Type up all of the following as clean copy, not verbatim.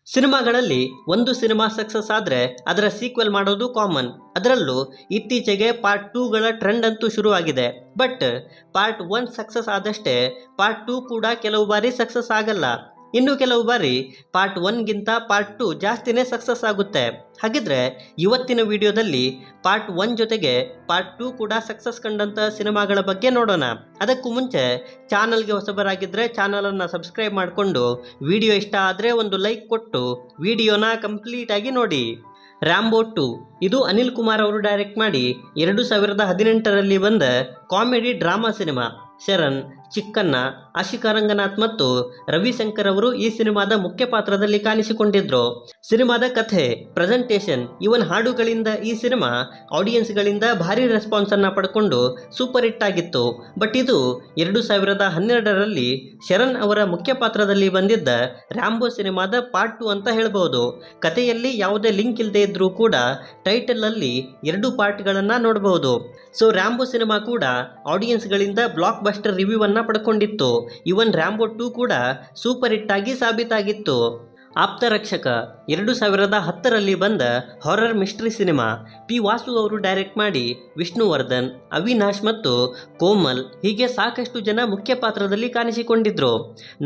ಸಿನಿಮಾಗಳಲ್ಲಿ ಒಂದು cinema success ಆದರೆ ಅದರ ಸೀಕ್ವೆಲ್ ಮಾಡೋದು ಕಾಮನ್. ಅದರಲ್ಲೂ ಇತ್ತೀಚೆಗೆ ಪಾರ್ಟ್ 2ಗಳ ಟ್ರೆಂಡ್ ಅಂತೂ ಶುರುವಾಗಿದೆ. ಬಟ್ ಪಾರ್ಟ್ 1 ಸಕ್ಸಸ್ ಆದಷ್ಟೇ ಪಾರ್ಟ್ 2 ಕೂಡ ಕೆಲವು ಬಾರಿ ಸಕ್ಸಸ್ ಆಗಲ್ಲ. ಇನ್ನು ಕೆಲವು ಬಾರಿ ಪಾರ್ಟ್ 1ಗಿಂತ ಪಾರ್ಟ್ 2 ಜಾಸ್ತಿನೇ ಸಕ್ಸಸ್ ಆಗುತ್ತೆ. ಹಾಗಿದ್ರೆ ಇವತ್ತಿನ ವಿಡಿಯೋದಲ್ಲಿ ಪಾರ್ಟ್ 1 ಜೊತೆಗೆ ಪಾರ್ಟ್ 2 ಕೂಡ ಸಕ್ಸಸ್ ಕಂಡಂಥ ಸಿನಿಮಾಗಳ ಬಗ್ಗೆ ನೋಡೋಣ. ಅದಕ್ಕೂ ಮುಂಚೆ ಚಾನಲ್ಗೆ ಹೊಸಬರಾಗಿದ್ದರೆ ಚಾನಲನ್ನು ಸಬ್ಸ್ಕ್ರೈಬ್ ಮಾಡಿಕೊಂಡು ವಿಡಿಯೋ ಇಷ್ಟ ಆದರೆ ಒಂದು ಲೈಕ್ ಕೊಟ್ಟು ವಿಡಿಯೋನ ಕಂಪ್ಲೀಟ್ ಆಗಿ ನೋಡಿ. ರ್ಯಾಂಬೋ 2 ಇದು ಅನಿಲ್ ಕುಮಾರ್ ಅವರು ಡೈರೆಕ್ಟ್ ಮಾಡಿ 2018ರಲ್ಲಿ ಬಂದ comedy drama cinema. Sharan, Chikkanna, Ashika Ranganath ಮತ್ತು ರವಿಶಂಕರ್ ಅವರು ಈ ಸಿನಿಮಾದ ಮುಖ್ಯ ಪಾತ್ರದಲ್ಲಿ ಕಾಣಿಸಿಕೊಂಡಿದ್ರು. ಸಿನಿಮಾದ ಕಥೆ, ಪ್ರೆಸೆಂಟೇಷನ್, ಇವನ್ ಹಾಡುಗಳಿಂದ ಈ ಸಿನಿಮಾ ಆಡಿಯನ್ಸ್ಗಳಿಂದ ಭಾರಿ ರೆಸ್ಪಾನ್ಸ್ ಅನ್ನ ಪಡ್ಕೊಂಡು ಸೂಪರ್ ಹಿಟ್ ಆಗಿತ್ತು. ಬಟ್ ಇದು 2012ರಲ್ಲಿ ಶರಣ್ ಅವರ ಮುಖ್ಯ ಪಾತ್ರದಲ್ಲಿ ಬಂದಿದ್ದ ರ್ಯಾಂಬೋ ಸಿನಿಮಾದ ಪಾರ್ಟ್ 2 ಅಂತ ಹೇಳ್ಬೋದು. ಕಥೆಯಲ್ಲಿ ಯಾವುದೇ ಲಿಂಕ್ ಇಲ್ಲದೆ ಇದ್ರೂ ಕೂಡ ಟೈಟಲ್ ಅಲ್ಲಿ 2 ಪಾರ್ಟ್ಗಳನ್ನ ನೋಡಬಹುದು. ಸೊ ರ್ಯಾಂಬೋ ಸಿನಿಮಾ ಕೂಡ ಆಡಿಯನ್ಸ್ಗಳಿಂದ ಬ್ಲಾಕ್ ಬಸ್ಟರ್ ರಿವ್ಯೂ ಅನ್ನ ಪಡ್ಕೊಂಡಿತ್ತು. ಇವನ್ ರ್ಯಾಂಬೋ 2 ಕೂಡ ಸೂಪರ್ ಹಿಟ್ ಆಗಿ ಸಾಬೀತಾಗಿತ್ತು. ಆಪ್ತರಕ್ಷಕ 2010ರಲ್ಲಿ ಬಂದ horror mystery cinema. P Vasu ಅವರು ಡೈರೆಕ್ಟ್ ಮಾಡಿ ವಿಷ್ಣುವರ್ಧನ್, ಅವಿನಾಶ್ ಮತ್ತು ಕೋಮಲ್ ಹೀಗೆ ಸಾಕಷ್ಟು ಜನ ಮುಖ್ಯ ಪಾತ್ರದಲ್ಲಿ ಕಾಣಿಸಿಕೊಂಡಿದ್ರು.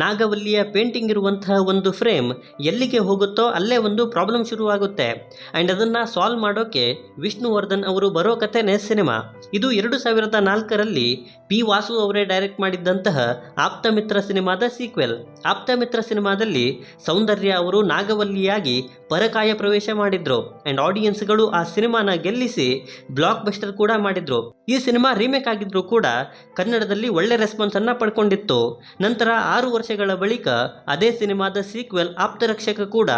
ನಾಗವಲ್ಲಿಯ ಪೇಂಟಿಂಗ್ ಇರುವಂತಹ ಒಂದು ಫ್ರೇಮ್ ಎಲ್ಲಿಗೆ ಹೋಗುತ್ತೋ ಅಲ್ಲೇ ಒಂದು ಪ್ರಾಬ್ಲಮ್ ಶುರುವಾಗುತ್ತೆ. ಆ್ಯಂಡ್ ಅದನ್ನು ಸಾಲ್ವ್ ಮಾಡೋಕೆ ವಿಷ್ಣುವರ್ಧನ್ ಅವರು ಬರೋ ಕಥೆನೇ ಸಿನಿಮಾ. ಇದು 2004ರಲ್ಲಿ ಪಿ ವಾಸು ಅವರೇ ಡೈರೆಕ್ಟ್ ಮಾಡಿದ್ದಂತಹ ಆಪ್ತಮಿತ್ರ ಸಿನಿಮಾದ ಸೀಕ್ವೆಲ್. ಆಪ್ತಮಿತ್ರ ಸಿನಿಮಾದಲ್ಲಿ ಸೌಂದರ್ಯ ಅವರು ನಾಗವಲ್ಲಿಯಾಗಿ ಪರಕಾಯ ಪ್ರವೇಶ ಮಾಡಿದ್ರು. ಆ್ಯಂಡ್ ಆಡಿಯನ್ಸ್ಗಳು ಆ ಸಿನಿಮಾನ ಗೆಲ್ಲಿಸಿ ಬ್ಲಾಕ್ ಬಸ್ಟರ್ ಕೂಡ ಮಾಡಿದ್ರು. ಈ ಸಿನಿಮಾ ರೀಮೇಕ್ ಆಗಿದ್ರು ಕೂಡ ಕನ್ನಡದಲ್ಲಿ ಒಳ್ಳೆ ರೆಸ್ಪಾನ್ಸ್ ಅನ್ನ ಪಡ್ಕೊಂಡಿತ್ತು. ನಂತರ 6 ವರ್ಷಗಳ ಬಳಿಕ ಅದೇ ಸಿನಿಮಾದ ಸೀಕ್ವೆಲ್ ಆಪ್ತರಕ್ಷಕ ಕೂಡ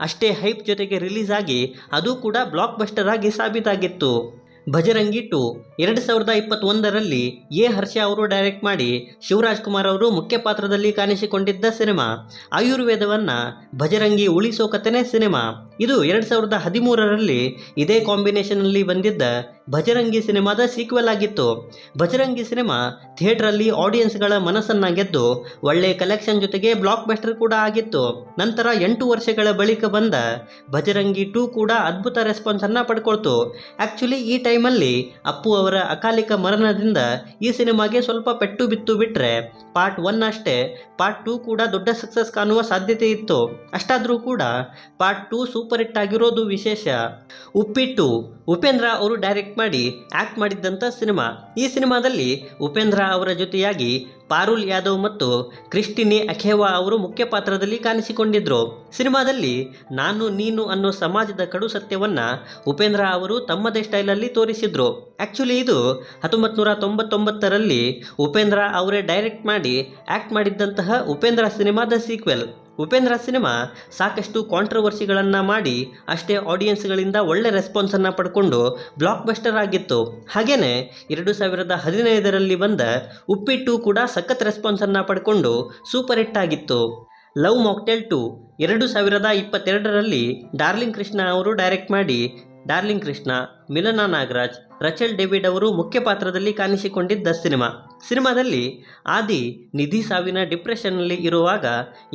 ಅಷ್ಟೇ ಹೈಪ್ ಜೊತೆಗೆ ರಿಲೀಸ್ ಆಗಿ ಅದು ಕೂಡ ಬ್ಲಾಕ್ ಬಸ್ಟರ್ ಆಗಿ ಸಾಬೀತಾಗಿತ್ತು. ಭಜರಂಗಿ 2 2021ರಲ್ಲಿ ಎ ಹರ್ಷ ಅವರು ಡೈರೆಕ್ಟ್ ಮಾಡಿ ಶಿವರಾಜ್ ಕುಮಾರ್ ಅವರು ಮುಖ್ಯ ಪಾತ್ರದಲ್ಲಿ ಕಾಣಿಸಿಕೊಂಡಿದ್ದ ಸಿನಿಮಾ. ಆಯುರ್ವೇದವನ್ನ ಭಜರಂಗಿ ಉಳಿಸೋ ಕಥೆನೇ ಸಿನಿಮಾ. ಇದು 2013ರಲ್ಲಿ ಇದೇ ಕಾಂಬಿನೇಷನ್ನಲ್ಲಿ ಬಂದಿದ್ದ ಭಜರಂಗಿ ಸಿನಿಮಾದ ಸೀಕ್ವೆಲ್ ಆಗಿತ್ತು. ಭಜರಂಗಿ ಸಿನಿಮಾ ಥಿಯೇಟ್ರಲ್ಲಿ ಆಡಿಯನ್ಸ್ಗಳ ಮನಸ್ಸನ್ನ ಗೆದ್ದು ಒಳ್ಳೆ ಕಲೆಕ್ಷನ್ ಜೊತೆಗೆ ಬ್ಲಾಕ್ ಬಸ್ಟರ್ ಕೂಡ ಆಗಿತ್ತು. ನಂತರ 8 ವರ್ಷಗಳ ಬಳಿಕ ಬಂದ ಭಜರಂಗಿ 2 ಕೂಡ ಅದ್ಭುತ ರೆಸ್ಪಾನ್ಸ್ ಅನ್ನ ಪಡ್ಕೊಳ್ತು. ಆಕ್ಚುಲಿ ಈ ಟೈಮಲ್ಲಿ ಅಪ್ಪು ಅವರ ಅಕಾಲಿಕ ಮರಣದಿಂದ ಈ ಸಿನಿಮಾಗೆ ಸ್ವಲ್ಪ ಪೆಟ್ಟು ಬಿತ್ತು ಬಿಟ್ರೆ ಪಾರ್ಟ್ 1 ಅಷ್ಟೇ ಪಾರ್ಟ್ 2 ಕೂಡ ದೊಡ್ಡ ಸಕ್ಸಸ್ ಕಾಣುವ ಸಾಧ್ಯತೆ ಇತ್ತು. ಅಷ್ಟಾದರೂ ಕೂಡ ಪಾರ್ಟ್ 2 ಸೂಪರ್ ಹಿಟ್ ಆಗಿರೋದು ವಿಶೇಷ. ಉಪ್ಪಿಟ್ಟು ಉಪೇಂದ್ರ ಅವರು ಡೈರೆಕ್ಟ್ ಮಾಡಿ ಆಕ್ಟ್ ಮಾಡಿದ್ದಂಥ ಸಿನಿಮಾ. ಈ ಸಿನಿಮಾದಲ್ಲಿ ಉಪೇಂದ್ರ ಅವರ ಜೊತೆಯಾಗಿ ಪಾರುಲ್ ಯಾದವ್ ಮತ್ತು ಕ್ರಿಸ್ಟಿನಿ ಅಖೇವಾ ಅವರು ಮುಖ್ಯ ಪಾತ್ರದಲ್ಲಿ ಕಾಣಿಸಿಕೊಂಡಿದ್ರು. ಸಿನಿಮಾದಲ್ಲಿ ನಾನು ನೀನು ಅನ್ನೋ ಸಮಾಜದ ಕಡು ಸತ್ಯವನ್ನ ಉಪೇಂದ್ರ ಅವರು ತಮ್ಮದೇ ಸ್ಟೈಲಲ್ಲಿ ತೋರಿಸಿದ್ರು. ಆಕ್ಚುಲಿ ಇದು 1999ರಲ್ಲಿ ಉಪೇಂದ್ರ ಅವರೇ ಡೈರೆಕ್ಟ್ ಮಾಡಿ ಆಕ್ಟ್ ಮಾಡಿದ್ದಂತಹ ಉಪೇಂದ್ರ ಸಿನಿಮಾದ ಸೀಕ್ವೆಲ್. ಉಪೇಂದ್ರ ಸಿನಿಮಾ ಸಾಕಷ್ಟು ಕಾಂಟ್ರವರ್ಸಿಗಳನ್ನು ಮಾಡಿ ಅಷ್ಟೇ ಆಡಿಯನ್ಸ್ಗಳಿಂದ ಒಳ್ಳೆ ರೆಸ್ಪಾನ್ಸನ್ನು ಪಡ್ಕೊಂಡು ಬ್ಲಾಕ್ ಬಸ್ಟರ್ ಆಗಿತ್ತು. ಹಾಗೆಯೇ 2015ರಲ್ಲಿ ಬಂದ ಉಪ್ಪಿಟ್ಟು ಕೂಡ ಸಖತ್ ರೆಸ್ಪಾನ್ಸನ್ನು ಪಡ್ಕೊಂಡು ಸೂಪರ್ ಹಿಟ್ ಆಗಿತ್ತು. ಲವ್ ಮಾಕ್ಟೇಲ್ 2 2022ರಲ್ಲಿ ಡಾರ್ಲಿಂಗ್ ಕೃಷ್ಣ ಅವರು ಡೈರೆಕ್ಟ್ ಮಾಡಿ ಡಾರ್ಲಿಂಗ್ ಕೃಷ್ಣ, ಮಿಲನಾ ನಾಗರಾಜ್, ರಚಲ್ ಡೇವಿಡ್ ಅವರು ಮುಖ್ಯ ಪಾತ್ರದಲ್ಲಿ ಕಾಣಿಸಿಕೊಂಡಿದ್ದ ಸಿನಿಮಾ. ಸಿನಿಮಾದಲ್ಲಿ ಆದಿ ನಿಧಿ ಸಾವಿನ ಡಿಪ್ರೆಷನ್ನಲ್ಲಿ ಇರುವಾಗ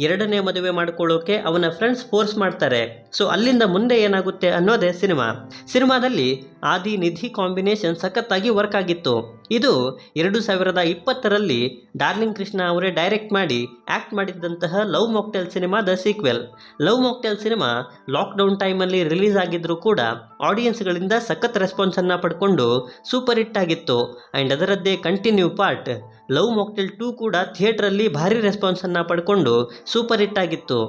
2ನೇ ಮದುವೆ ಮಾಡಿಕೊಳ್ಳೋಕೆ ಅವನ ಫ್ರೆಂಡ್ಸ್ ಫೋರ್ಸ್ ಮಾಡ್ತಾರೆ. ಸೊ ಅಲ್ಲಿಂದ ಮುಂದೆ ಏನಾಗುತ್ತೆ ಅನ್ನೋದೇ ಸಿನಿಮಾ. ಸಿನಿಮಾದಲ್ಲಿ ಆದಿ ನಿಧಿ ಕಾಂಬಿನೇಷನ್ ಸಖತ್ತಾಗಿ ವರ್ಕ್ ಆಗಿತ್ತು. ಇದು 2020ರಲ್ಲಿ ಡಾರ್ಲಿಂಗ್ ಕೃಷ್ಣ ಅವರೇ ಡೈರೆಕ್ಟ್ ಮಾಡಿ ಆಕ್ಟ್ ಮಾಡಿದ್ದಂತಹ ಲವ್ ಮಾಕ್ಟೇಲ್ ಸಿನಿಮಾದ sequel. Love mocktail cinema lockdown ಟೈಮಲ್ಲಿ ರಿಲೀಸ್ ಆಗಿದ್ರೂ ಕೂಡ ಆಡಿಯನ್ಸ್ಗಳಿಂದ ಸಖತ್ ರೆಸ್ಪಾನ್ಸ್ ಅನ್ನ ಪಡ್ಕೊಂಡು ಸೂಪರ್ ಹಿಟ್ ಆಗಿತ್ತು. ಆ್ಯಂಡ್ ಅದರದ್ದೇ ಕಂಟಿನ್ಯೂ ಪಾರ್ಟ್ ಲವ್ ಮಾಕ್ಟೇಲ್ 2 ಕೂಡ ಥಿಯೇಟ್ರಲ್ಲಿ ಭಾರಿ ರೆಸ್ಪಾನ್ಸ್ ಅನ್ನ ಪಡ್ಕೊಂಡು ಸೂಪರ್ ಹಿಟ್ ಆಗಿತ್ತು.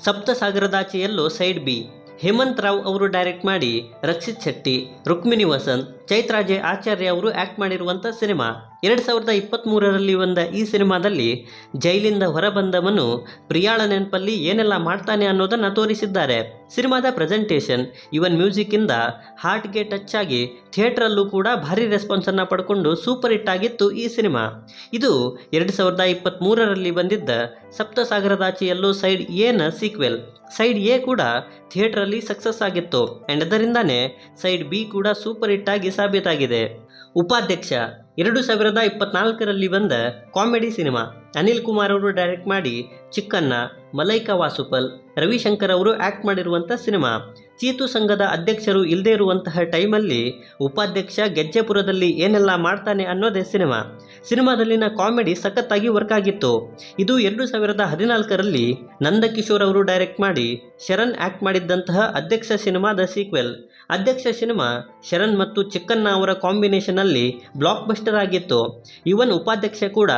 ಸಪ್ತಸಾಗರದಾಚೆಯಲ್ಲೂ ಸೈಡ್ ಬಿ ಹೇಮಂತ್ ರಾವ್ ಅವರು ಡೈರೆಕ್ಟ್ ಮಾಡಿ ರಕ್ಷಿತ್ ಶೆಟ್ಟಿ, ರುಕ್ಮಿಣಿ ವಸಂತ್, ಚೈತ್ರಾ ಜೆ ಆಚಾರ್ಯ ಅವರು ಆ್ಯಕ್ಟ್ ಮಾಡಿರುವಂಥ ಸಿನಿಮಾ. 2023ರಲ್ಲಿ ಬಂದ ಈ ಸಿನಿಮಾದಲ್ಲಿ ಜೈಲಿಂದ ಹೊರಬಂದವನು ಪ್ರಿಯಾಳ ನೆನಪಲ್ಲಿ ಏನೆಲ್ಲ ಮಾಡ್ತಾನೆ ಅನ್ನೋದನ್ನು ತೋರಿಸಿದ್ದಾರೆ. ಸಿನಿಮಾದ ಪ್ರೆಸೆಂಟೇಷನ್ ಇವನ್ ಮ್ಯೂಸಿಕ್ಕಿಂದ ಹಾರ್ಟ್ಗೆ ಟಚ್ ಆಗಿ ಥಿಯೇಟ್ರಲ್ಲೂ ಕೂಡ ಭಾರಿ ರೆಸ್ಪಾನ್ಸನ್ನು ಪಡ್ಕೊಂಡು ಸೂಪರ್ ಹಿಟ್ ಆಗಿತ್ತು ಈ ಸಿನಿಮಾ. ಇದು 2023ರಲ್ಲಿ ಬಂದಿದ್ದ ಸಪ್ತಸಾಗರದಾಚೆಯಲ್ಲೂ ಸೈಡ್ ಎನ ಸೀಕ್ವೆಲ್. ಸೈಡ್ ಎ ಕೂಡ ಥಿಯೇಟ್ರಲ್ಲಿ ಸಕ್ಸಸ್ ಆಗಿತ್ತು. ಆ್ಯಂಡ್ ಅದರಿಂದಾನೇ ಸೈಡ್ ಬಿ ಕೂಡ ಸೂಪರ್ ಹಿಟ್ ಆಗಿ ಸಾಬೀತಾಗಿದೆ. ಉಪಾಧ್ಯಕ್ಷ 2024ರಲ್ಲಿ ಬಂದ ಕಾಮಿಡಿ ಸಿನಿಮಾ. ಅನಿಲ್ ಕುಮಾರ್ ಅವರು ಡೈರೆಕ್ಟ್ ಮಾಡಿ ಚಿಕ್ಕಣ್ಣ, ಮಲೈಕಾ ವಾಸುಪಲ್, ರವಿಶಂಕರ್ ಅವರು ಆ್ಯಕ್ಟ್ ಮಾಡಿರುವಂಥ ಸಿನಿಮಾ. ಚೀತು ಸಂಘದ ಅಧ್ಯಕ್ಷರು ಇಲ್ಲದೇ ಇರುವಂತಹ ಟೈಮಲ್ಲಿ ಉಪಾಧ್ಯಕ್ಷ ಗೆಜ್ಜೆಪುರದಲ್ಲಿ ಏನೆಲ್ಲ ಮಾಡ್ತಾನೆ ಅನ್ನೋದೇ ಸಿನಿಮಾ. ಸಿನಿಮಾದಲ್ಲಿನ ಕಾಮಿಡಿ ಸಖತ್ತಾಗಿ ವರ್ಕ್ ಆಗಿತ್ತು. ಇದು 2014ರಲ್ಲಿ ನಂದಕಿಶೋರ್ ಅವರು ಡೈರೆಕ್ಟ್ ಮಾಡಿ ಶರಣ್ ಆ್ಯಕ್ಟ್ ಮಾಡಿದ್ದಂತಹ ಅಧ್ಯಕ್ಷ ಸಿನಿಮಾದ ಸೀಕ್ವೆಲ್. ಅಧ್ಯಕ್ಷ ಸಿನಿಮಾ ಶರಣ್ ಮತ್ತು ಚಿಕ್ಕಣ್ಣ ಅವರ ಕಾಂಬಿನೇಷನಲ್ಲಿ ಬ್ಲಾಕ್ ಬಸ್ಟರ್ ಆಗಿತ್ತು. ಇವನ್ ಉಪಾಧ್ಯಕ್ಷ ಕೂಡ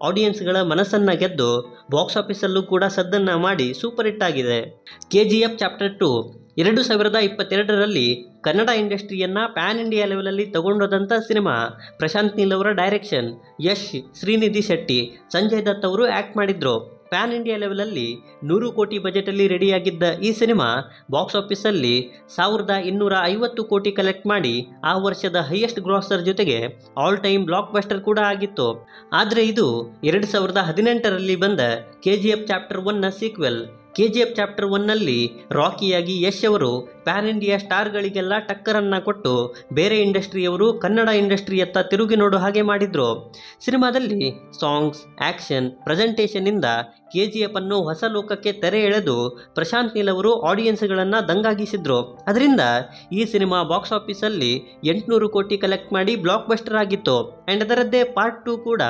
ಆಡಿಯನ್ಸ್ಗಳ ಮನಸ್ಸನ್ನು ಗೆದ್ದು ಬಾಕ್ಸ್ ಆಫೀಸಲ್ಲೂ ಕೂಡ ಸದ್ದನ್ನು ಮಾಡಿ ಸೂಪರ್ ಹಿಟ್ ಆಗಿದೆ. KGF ಚಾಪ್ಟರ್ 2 2022ರಲ್ಲಿ ಕನ್ನಡ ಇಂಡಸ್ಟ್ರಿಯನ್ನು ಪ್ಯಾನ್ ಇಂಡಿಯಾ ಲೆವೆಲಲ್ಲಿ ತಗೊಂಡೋದಂಥ ಸಿನಿಮಾ. ಪ್ರಶಾಂತ್ ನೀಲ್ ಅವರ ಡೈರೆಕ್ಷನ್, ಯಶ್, ಶ್ರೀನಿಧಿ ಶೆಟ್ಟಿ, ಸಂಜಯ್ ದತ್ ಅವರು ಆ್ಯಕ್ಟ್ ಮಾಡಿದ್ರು. ಪ್ಯಾನ್ ಇಂಡಿಯಾ ಲೆವೆಲಲ್ಲಿ 100 ಕೋಟಿ ಬಜೆಟಲ್ಲಿ ರೆಡಿಯಾಗಿದ್ದ ಈ ಸಿನಿಮಾ ಬಾಕ್ಸ್ ಆಫೀಸಲ್ಲಿ 1250 ಕೋಟಿ ಕಲೆಕ್ಟ್ ಮಾಡಿ ಆ ವರ್ಷದ ಹೈಯೆಸ್ಟ್ ಗ್ರಾಸರ್ ಜೊತೆಗೆ ಆಲ್ ಟೈಮ್ ಬ್ಲಾಕ್ ಬಸ್ಟರ್ ಕೂಡ ಆಗಿತ್ತು. ಆದರೆ ಇದು 2018ರಲ್ಲಿ ಬಂದ KGF ಚಾಪ್ಟರ್ 1ನ ಸೀಕ್ವೆಲ್. KGF ಚಾಪ್ಟರ್ 1ನಲ್ಲಿ ರಾಕಿಯಾಗಿ ಯಶ್ ಅವರು ಪ್ಯಾನ್ ಇಂಡಿಯಾ ಸ್ಟಾರ್ಗಳಿಗೆಲ್ಲ ಟಕ್ಕರನ್ನು ಕೊಟ್ಟು ಬೇರೆ ಇಂಡಸ್ಟ್ರಿಯವರು ಕನ್ನಡ ಇಂಡಸ್ಟ್ರಿಯತ್ತ ತಿರುಗಿ ನೋಡೋ ಹಾಗೆ ಮಾಡಿದರು. ಸಿನಿಮಾದಲ್ಲಿ ಸಾಂಗ್ಸ್, ಆ್ಯಕ್ಷನ್, ಪ್ರೆಸೆಂಟೇಷನ್ನಿಂದ KGF ಅನ್ನು ಹೊಸ ಲೋಕಕ್ಕೆ ತೆರೆ ಎಳೆದು ಪ್ರಶಾಂತ್ ನೀಲ್ ಅವರು ಆಡಿಯನ್ಸ್ಗಳನ್ನು ದಂಗಾಗಿಸಿದ್ರು. ಅದರಿಂದ ಈ ಸಿನಿಮಾ ಬಾಕ್ಸ್ ಆಫೀಸಲ್ಲಿ 800 ಕೋಟಿ ಕಲೆಕ್ಟ್ ಮಾಡಿ ಬ್ಲಾಕ್ ಬಸ್ಟರ್ ಆಗಿತ್ತು. ಆ್ಯಂಡ್ ಅದರದ್ದೇ ಪಾರ್ಟ್ 2 ಕೂಡ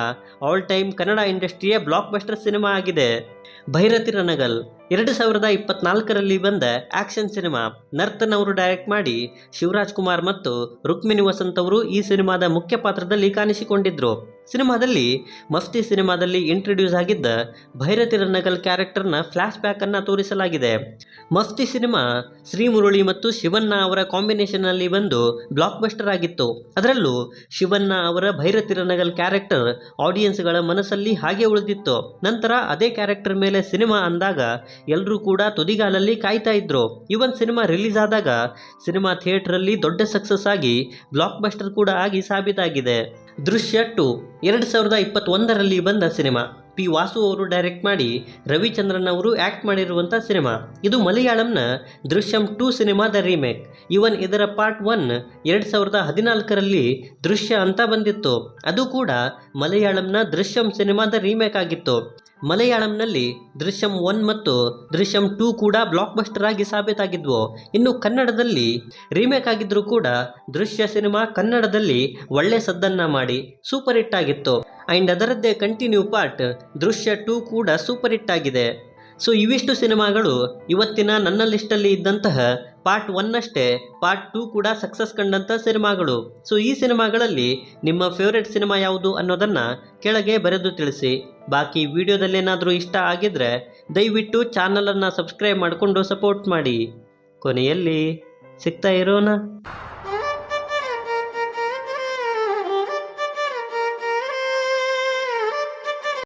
ಆಲ್ ಟೈಮ್ ಕನ್ನಡ ಇಂಡಸ್ಟ್ರಿಯ ಬ್ಲಾಕ್ ಬಸ್ಟರ್ ಸಿನಿಮಾ ಆಗಿದೆ. ಭೈರತಿ ರಣಗಲ್ 2024ರಲ್ಲಿ ಬಂದ ಆ್ಯಕ್ಷನ್ ಸಿನಿಮಾ. ನರ್ತನ್ ಅವರು ಡೈರೆಕ್ಟ್ ಮಾಡಿ ಶಿವರಾಜ್ ಕುಮಾರ್ ಮತ್ತು ರುಕ್ಮಿಣಿ ವಸಂತ್ ಅವರು ಈ ಸಿನಿಮಾದ ಮುಖ್ಯ ಪಾತ್ರದಲ್ಲಿ ಕಾಣಿಸಿಕೊಂಡಿದ್ರು. ಸಿನಿಮಾದಲ್ಲಿ ಮಫ್ತಿ ಸಿನಿಮಾದಲ್ಲಿ ಇಂಟ್ರೊಡ್ಯೂಸ್ ಆಗಿದ್ದ ಭೈರತಿ ರಣಗಲ್ ಕ್ಯಾರೆಕ್ಟರ್ನ ಫ್ಲ್ಯಾಶ್ ಬ್ಯಾಕನ್ನು ತೋರಿಸಲಾಗಿದೆ. ಮಫ್ತಿ ಸಿನಿಮಾ ಶ್ರೀ ಮುರಳಿ ಮತ್ತು ಶಿವಣ್ಣ ಅವರ ಕಾಂಬಿನೇಷನ್ನಲ್ಲಿ ಬಂದು ಬ್ಲಾಕ್ ಬಸ್ಟರ್ ಆಗಿತ್ತು. ಅದರಲ್ಲೂ ಶಿವಣ್ಣ ಅವರ ಭೈರತಿ ರಣಗಲ್ ಕ್ಯಾರೆಕ್ಟರ್ ಆಡಿಯನ್ಸ್ಗಳ ಮನಸ್ಸಲ್ಲಿ ಹಾಗೆ ಉಳಿದಿತ್ತು. ನಂತರ ಅದೇ ಕ್ಯಾರೆಕ್ಟರ್ ಮೇಲೆ ಸಿನಿಮಾ ಅಂದಾಗ ಎಲ್ಲರೂ ಕೂಡ ತುದಿಗಾಲಲ್ಲಿ ಕಾಯ್ತಾ ಇದ್ರು. ಇವನ್ ಸಿನಿಮಾ ರಿಲೀಸ್ ಆದಾಗ ಸಿನಿಮಾ ಥಿಯೇಟರಲ್ಲಿ ದೊಡ್ಡ ಸಕ್ಸಸ್ ಆಗಿ ಬ್ಲಾಕ್ ಬಸ್ಟರ್ ಕೂಡ ಆಗಿ ಸಾಬೀತಾಗಿದೆ. ದೃಶ್ಯ 2 2021ರಲ್ಲಿ ಬಂದ ಸಿನಿಮಾ. P. ವಾಸು ಅವರು ಡೈರೆಕ್ಟ್ ಮಾಡಿ ರವಿಚಂದ್ರನ್ ಅವರು ಆ್ಯಕ್ಟ್ ಮಾಡಿರುವಂಥ ಸಿನಿಮಾ. ಇದು ಮಲಯಾಳಂನ ದೃಶ್ಯಂ 2 ಸಿನಿಮಾದ ರೀಮೇಕ್. ಇವನ್ ಇದರ ಪಾರ್ಟ್ 1 2014ರಲ್ಲಿ ದೃಶ್ಯ ಅಂತ ಬಂದಿತ್ತು. ಅದು ಕೂಡ ಮಲಯಾಳಂನ ದೃಶ್ಯಂ ಸಿನಿಮಾದ ರೀಮೇಕ್ ಆಗಿತ್ತು. ಮಲಯಾಳಂನಲ್ಲಿ ದೃಶ್ಯಂ 1 ಮತ್ತು ದೃಶ್ಯಂ 2 ಕೂಡ ಬ್ಲಾಕ್ ಬಸ್ಟರ್ ಆಗಿ ಸಾಬೀತಾಗಿದ್ವು. ಇನ್ನು ಕನ್ನಡದಲ್ಲಿ ರೀಮೇಕ್ ಆಗಿದ್ರೂ ಕೂಡ ದೃಶ್ಯ ಸಿನಿಮಾ ಕನ್ನಡದಲ್ಲಿ ಒಳ್ಳೆ ಸದ್ದನ್ನು ಮಾಡಿ ಸೂಪರ್ ಹಿಟ್ ಆಗಿತ್ತು. ಆ್ಯಂಡ್ ಅದರದ್ದೇ ಕಂಟಿನ್ಯೂ ಪಾರ್ಟ್ ದೃಶ್ಯ 2 ಕೂಡ ಸೂಪರ್ ಹಿಟ್ ಆಗಿದೆ. ಸೊ ಇವಿಷ್ಟು ಸಿನಿಮಾಗಳು ಇವತ್ತಿನ ನನ್ನ ಲಿಸ್ಟಲ್ಲಿ ಇದ್ದಂತಹ ಪಾರ್ಟ್ 1 ಅಷ್ಟೇ. ಪಾರ್ಟ್ 2 ಕೂಡ ಸಕ್ಸಸ್ ಕಂಡಂಥ ಸಿನಿಮಾಗಳು. ಸೊ ಈ ಸಿನಿಮಾಗಳಲ್ಲಿ ನಿಮ್ಮ ಫೇವ್ರೆಟ್ ಸಿನಿಮಾ ಯಾವುದು ಅನ್ನೋದನ್ನು ಕೆಳಗೆ ಬರೆದು ತಿಳಿಸಿ. ಬಾಕಿ ವಿಡಿಯೋದಲ್ಲೇನಾದರೂ ಇಷ್ಟ ಆಗಿದ್ರೆ ದಯವಿಟ್ಟು ಚಾನಲನ್ನು ಸಬ್ಸ್ಕ್ರೈಬ್ ಮಾಡಿಕೊಂಡು ಸಪೋರ್ಟ್ ಮಾಡಿ. ಕೊನೆಯಲ್ಲಿ ಸಿಗ್ತಾ ಇರೋಣ.